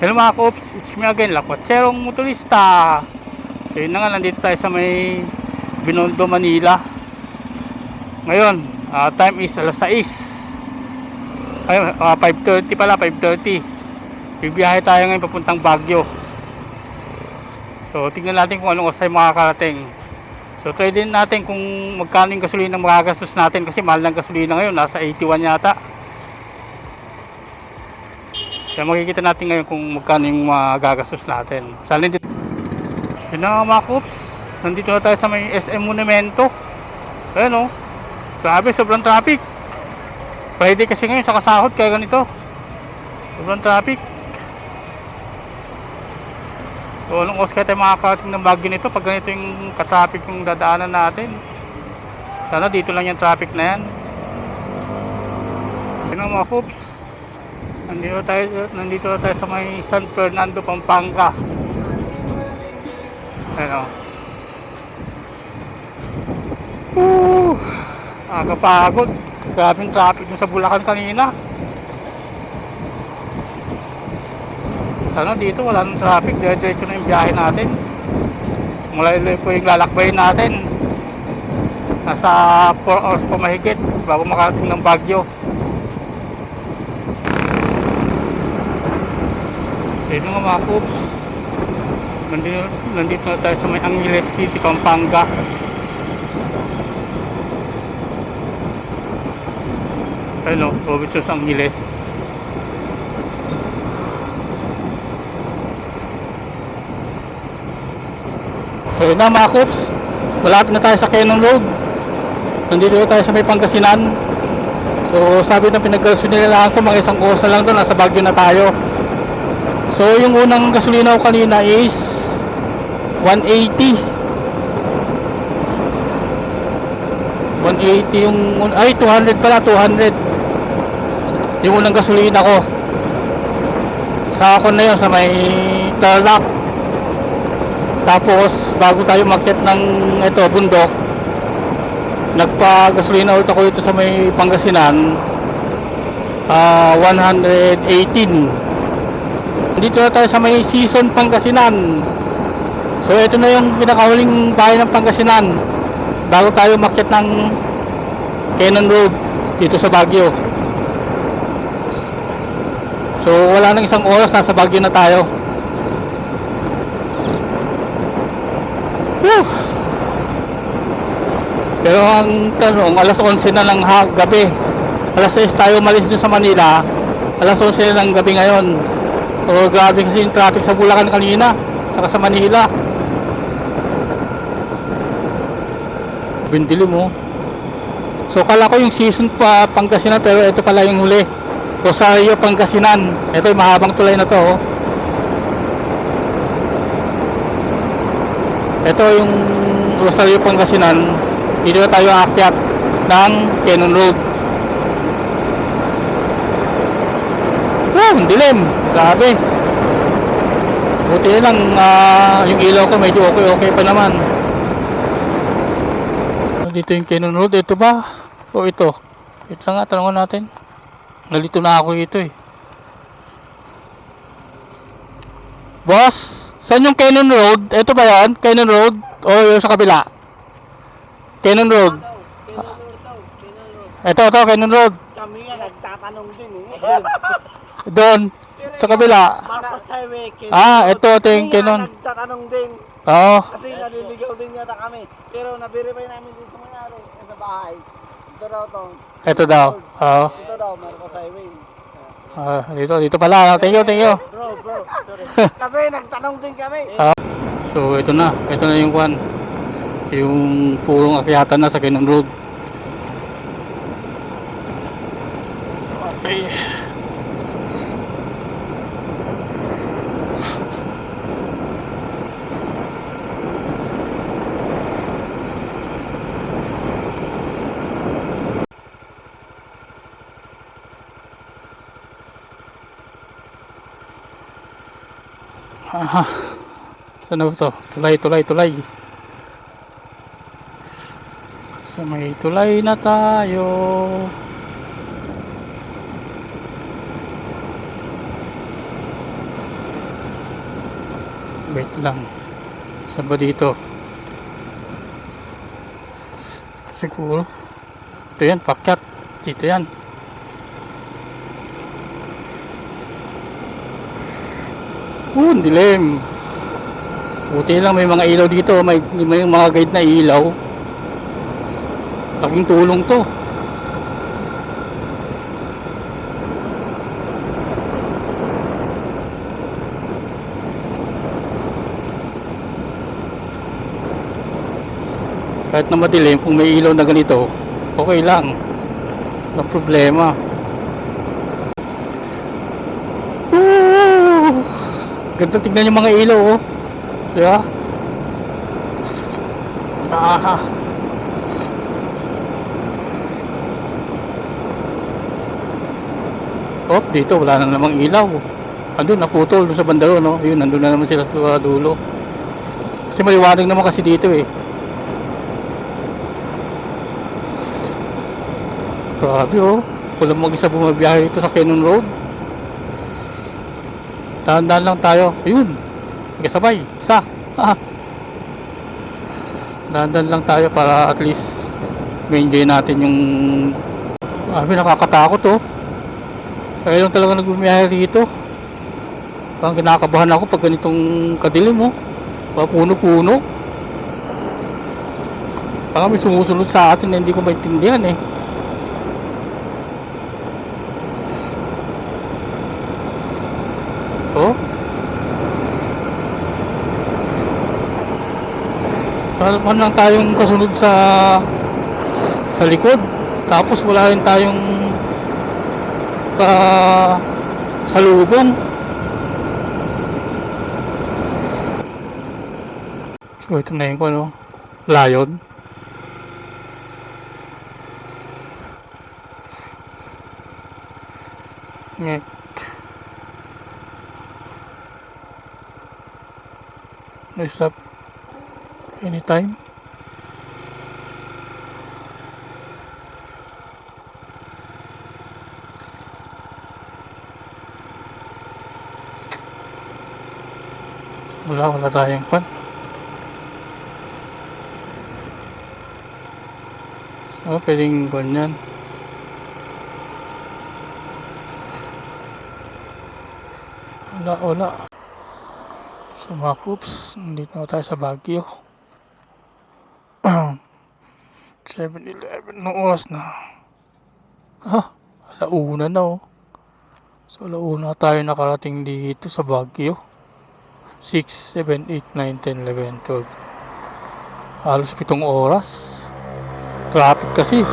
Hello mga Koops, it's me again, Lakotserong Motorista. So yun na nga, nandito tayo sa may Binondo, Manila. Ngayon, time is alas 6. Ay, 5:30 pala, 5:30. Bibiyahe tayo ngayon papuntang Baguio. So tingnan natin kung anong oras tayo makakarating. So try din natin kung magkano yung gasolina ang magagastos natin, kasi mahal ng gasolina ngayon, nasa 81 yata. Kaya makikita natin ngayon kung magkano yung magagastos natin. Sana dito. Yun na mga Koops, nandito na tayo sa may SM Monumento. Ayan o, grabe, sobrang traffic. Friday kasi ngayon sa kasahod, kaya ganito, sobrang traffic. So anong oras kaya tayo makakarating ng Baguio nito pag ganito yung ka-traffic yung dadaanan natin. Sana dito lang yung traffic na yan. Yun na mga Koops, nandito tayo sa may San Fernando, Pampanga. Ano? Nakakapagod. Grabe yung traffic sa Bulacan kanina. Sana dito wala nang traffic, diretso na yung biyahe natin. Mulai po yung lalakbayin natin. Nasa 4 hours pa mahigit bago makarating ng Baguio. Ayun nga mga Koops, nandito na tayo sa may Angeles City, Pampanga. Ayun o, Robinsons Angeles. So yun na mga Koops, malapit na tayo sa Cannon Road. Nandito na tayo sa may Pangasinan. So sabi ng pinag-gasolinan ko, mga isang oras na lang doon, nasa Baguio na tayo. So yung unang gasolina ko kanina is 180. 180 yung, ay 200 pala, 200 yung unang gasolina ko. Sa ako na yun, sa may Tarlac. Tapos bago tayo makyat ng ito, bundok, nagpa-gasolina ulit ako ito sa may Pangasinan, 118. Dito na tayo sa may Season, Pangasinan. So ito na yung pinakahuling bahay ng Pangasinan bago tayo makyat ng Cannon Road dito sa Baguio. So wala nang isang oras, nasa Baguio na tayo. Whew! Pero ang tanong, alas 11 na lang gabi. Alas 6 tayo umalis dun sa Manila, alas 11 na ng gabi ngayon. So grabe kasi yung traffic sa Bulacan kanina, saka sa Manila. Bindilim mo. So kala ko yung Season pa Pangasinan, pero ito pala yung huli, Rosario, Pangasinan. Ito yung mahabang tulay na to oh. Ito yung Rosario, Pangasinan. Dito na tayo aakyat ng Cannon Road. Ang dilim, grabe. Buti lang yung ilaw ko medyo okay pa naman. Dito yung Cannon Road, ito ba? O ito? Ito nga, tanongan natin. Nalito na ako dito eh. Boss, saan yung Cannon Road? Ito ba yan? Cannon Road? O yung sa kabila? Cannon Road. Ito, Cannon Road. Kami nga nagtatanong din eh. Doon, sa kabila. Marcos Highway, Ito yung Cannon. Nagtatanong din. Oo. Kasi naliligaw din yata kami. Pero na-verify namin din sa mayari sa bahay. Ito daw to. Ito daw. Oo. Ito daw, Marcos Highway. Dito pala. Thank you. Bro, sorry. Kasi nagtanong din kami. So ito na yung kwan. Yung purong akyatan na sa Cannon Road. Okay. Saan na ito? Tulay. Sa may tulay na tayo. Wait lang. Saan ba dito? Siguro. Ito yan, pakyat. Dito yan. Ang dilim. Buti lang may mga ilaw dito. May mga guide na ilaw. Laking tulong to. Kahit na madilim, kung may ilaw na ganito, okay lang. Walang problema. Woo! Ganda, tignan yung mga ilaw, oh. Diba? Ah. Oh, dito wala na namang ilaw. Andun, naputol doon sa bandaro, no? Yun, nandun na naman sila sa dulo. Kasi maliwanag naman kasi dito, eh. Grabe, oh. Walang mag-isa bumabiyahe dito sa Cannon Road. Dahan-dahan lang tayo. Ayun. Kasabay. Isa. Dahan-dahan lang tayo para at least ma-enjoy natin yung... Grabe, nakakatakot, oh. Kaya lang talaga nagbumiyahe rito. Parang kinakabahan ako pag ganitong kadilim, oh. Puno-puno. Parang may sumusunod sa atin na hindi ko maintindihan, eh. Oh. Parang lang tayong kasunod sa likod. Tapos wala rin tayong salubong. So ito na yung ano, lion. Ngek. No stop anytime. Wala tayong pan. So pwedeng ganyan. Wala. So mga coops, nandito na tayo sa Baguio. 7-11 ng oras na. Alauna na, oh. So alauna tayo nakarating dito sa Baguio. 6, 7, 8, 9, 10, 11, 12. Halos 7 oras. Traffic kasi.